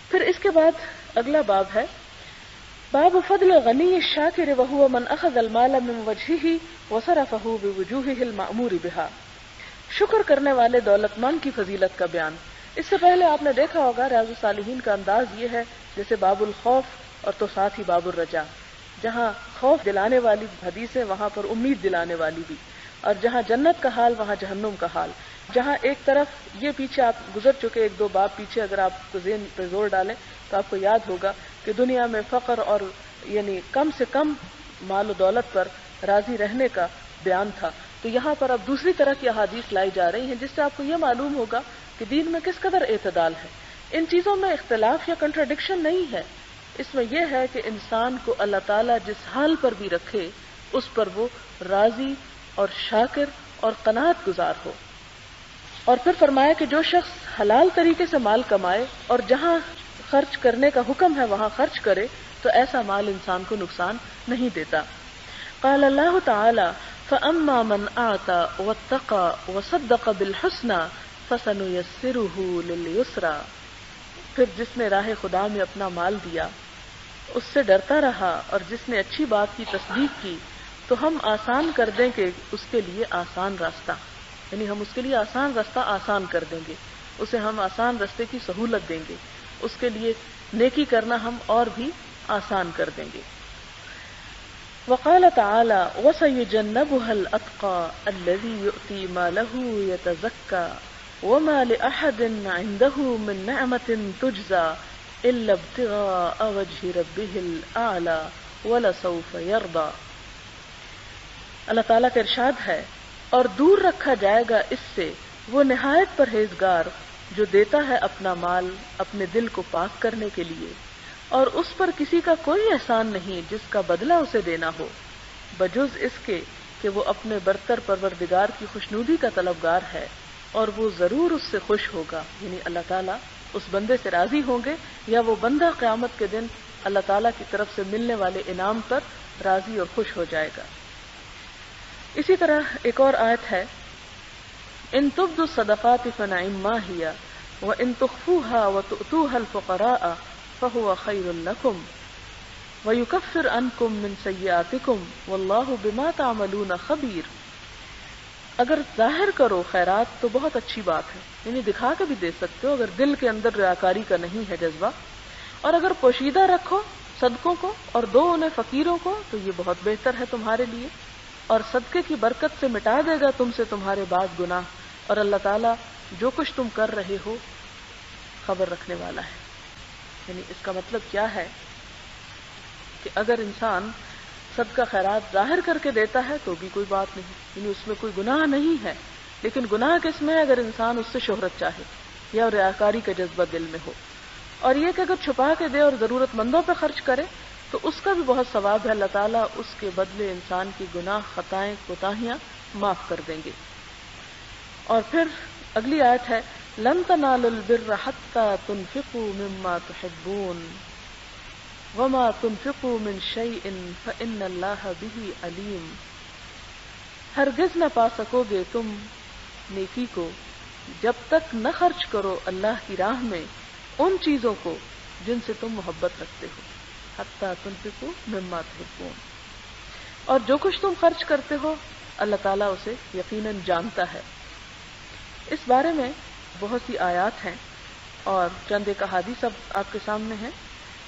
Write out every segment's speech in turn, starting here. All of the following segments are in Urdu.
پھر اس کے بعد اگلا باب ہے باب فضل غنی الشاکر وهو من اخذ المال من وجهه وصرفه بوجوهه المأمور بها، شکر کرنے والے دولت مند کی فضیلت کا بیان۔ اس سے پہلے آپ نے دیکھا ہوگا ریاض الصالحین کا انداز یہ ہے جیسے باب الخوف اور تو ساتھ ہی باب الرجا، جہاں خوف دلانے والی حدیث ہے وہاں پر امید دلانے والی بھی، اور جہاں جنت کا حال وہاں جہنم کا حال۔ جہاں ایک طرف یہ پیچھے آپ گزر چکے ایک دو باب پیچھے، اگر آپ کو ذہن پہ زور ڈالیں تو آپ کو یاد ہوگا کہ دنیا میں فقر اور یعنی کم سے کم مال و دولت پر راضی رہنے کا بیان تھا، تو یہاں پر اب دوسری طرح کی احادیث لائی جا رہی ہیں جس سے آپ کو یہ معلوم ہوگا کہ دین میں کس قدر اعتدال ہے۔ ان چیزوں میں اختلاف یا کنٹراڈکشن نہیں ہے، اس میں یہ ہے کہ انسان کو اللہ تعالیٰ جس حال پر بھی رکھے اس پر وہ راضی اور شاکر اور قناعت گزار ہو۔ اور پھر فرمایا کہ جو شخص حلال طریقے سے مال کمائے اور جہاں خرچ کرنے کا حکم ہے وہاں خرچ کرے تو ایسا مال انسان کو نقصان نہیں دیتا۔ قال اللہ تعالی فَأَمَّا مَنْ أَعْطَى وَاتَّقَى وَصَدَّقَ بِالْحُسْنَى فَسَنُيَسِّرُهُ لِلْيُسْرَى، پھر جس نے راہ خدا میں اپنا مال دیا، اس سے ڈرتا رہا اور جس نے اچھی بات کی تصدیق کی تو ہم آسان کر دیں گے اس کے لیے آسان راستہ، یعنی ہم اس کے لیے آسان راستہ آسان کر دیں گے، اسے ہم آسان راستے کی سہولت دیں گے، اس کے لیے نیکی کرنا ہم اور بھی آسان کر دیں گے۔ وقال تعالی وَسَيُجَنَّبُهَا الْأَتْقَى الَّذِي يُؤْتِي مَالَهُ يَتَزَكَّى وَمَا لِأَحَدٍ عِندَهُ مِن نِّعْمَةٍ تُجْزَى إِلَّا ابْتِغَاءَ وَجْهِ رَبِّهِ الْأَعْلَى وَلَسَوْفَ يَرْضَى۔ اللہ تعالیٰ کا ارشاد ہے اور دور رکھا جائے گا اس سے وہ نہایت پرہیزگار جو دیتا ہے اپنا مال اپنے دل کو پاک کرنے کے لیے، اور اس پر کسی کا کوئی احسان نہیں جس کا بدلہ اسے دینا ہو، بجز اس کے کہ وہ اپنے برتر پروردگار کی خوشنودی کا طلبگار ہے اور وہ ضرور اس سے خوش ہوگا، یعنی اللہ تعالیٰ اس بندے سے راضی ہوں گے یا وہ بندہ قیامت کے دن اللہ تعالیٰ کی طرف سے ملنے والے انعام پر راضی اور خوش ہو جائے گا۔ اسی طرح ایک اور آیت ہے ان تبدوا الصدقات فنعما هي وان تخفوها وتؤتوها الفقراء فهو خير لكم ويكفر عنكم من سيئاتكم والله بما تعملون خبير۔ اگر ظاہر کرو خیرات تو بہت اچھی بات ہے، یعنی دکھا کے بھی دے سکتے ہو اگر دل کے اندر ریاکاری کا نہیں ہے جذبہ، اور اگر پوشیدہ رکھو صدقوں کو اور دو انہیں فقیروں کو تو یہ بہت بہتر ہے تمہارے لیے، اور صدقے کی برکت سے مٹا دے گا تم سے تمہارے بعد گناہ، اور اللہ تعالیٰ جو کچھ تم کر رہے ہو خبر رکھنے والا ہے۔ یعنی اس کا مطلب کیا ہے کہ اگر انسان صدقہ خیرات ظاہر کر کے دیتا ہے تو بھی کوئی بات نہیں، یعنی اس میں کوئی گناہ نہیں ہے، لیکن گناہ کس میں ہے اگر انسان اس سے شہرت چاہے یا ریاکاری کا جذبہ دل میں ہو، اور یہ کہ اگر چھپا کے دے اور ضرورت مندوں پہ خرچ کرے تو اس کا بھی بہت ثواب ہے، اللہ تعالیٰ اس کے بدلے انسان کی گناہ خطائیں کوتاہیاں معاف کر دیں گے۔ اور پھر اگلی آیت ہے لن تنالوا البر حتى تنفقوا مما تحبون وما تنفقوا من شيء فإن الله به عليم۔ ہرگز نہ پا سکو گے تم نیکی کو جب تک نہ خرچ کرو اللہ کی راہ میں ان چیزوں کو جن سے تم محبت رکھتے ہو، حتى تنفقوا مما تحبون، اور جو کچھ تم خرچ کرتے ہو اللہ تعالیٰ اسے یقیناً جانتا ہے۔ اس بارے میں بہت سی آیات ہیں اور چند ایک احادیث اب آپ کے سامنے ہیں۔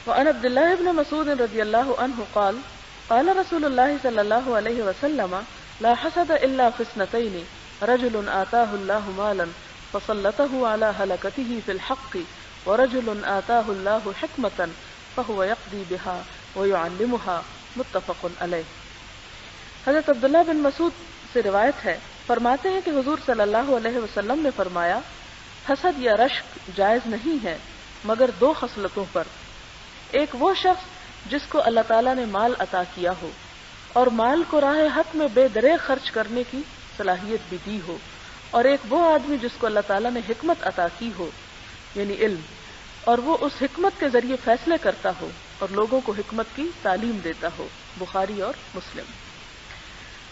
وعن عبد الله بن مسعود رضی اللہ عنہ قال قال رسول اللہ صلی اللہ علیہ وسلم لا حسد الا في اثنتين رجل آتاه الله مالا فسلطه على هلكته في الحق ورجل آتاه الله حكمة فهو يقضي بها ويعلمها متفق علیہ۔ حضرت عبداللہ بن مسعود سے روایت ہے، فرماتے ہیں کہ حضور صلی اللہ علیہ وسلم نے فرمایا حسد یا رشک جائز نہیں ہے مگر دو خصلتوں پر، ایک وہ شخص جس کو اللہ تعالیٰ نے مال عطا کیا ہو اور مال کو راہ حق میں بے دریغ خرچ کرنے کی صلاحیت بھی دی ہو، اور ایک وہ آدمی جس کو اللہ تعالیٰ نے حکمت عطا کی ہو یعنی علم، اور وہ اس حکمت کے ذریعے فیصلے کرتا ہو اور لوگوں کو حکمت کی تعلیم دیتا ہو۔ بخاری اور مسلم۔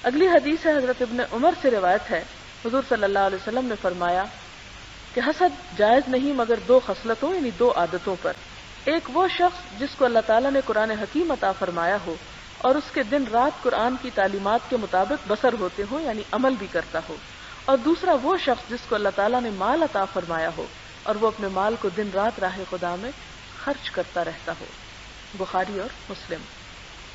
اگلی حدیث ہے حضرت ابن عمر سے روایت ہے، حضور صلی اللہ علیہ وسلم نے فرمایا کہ حسد جائز نہیں مگر دو خصلتوں یعنی دو عادتوں پر، ایک وہ شخص جس کو اللہ تعالیٰ نے قرآن حکیم عطا فرمایا ہو اور اس کے دن رات قرآن کی تعلیمات کے مطابق بسر ہوتے ہوں، یعنی عمل بھی کرتا ہو، اور دوسرا وہ شخص جس کو اللہ تعالیٰ نے مال عطا فرمایا ہو اور وہ اپنے مال کو دن رات راہ خدا میں خرچ کرتا رہتا ہو۔ بخاری اور مسلم۔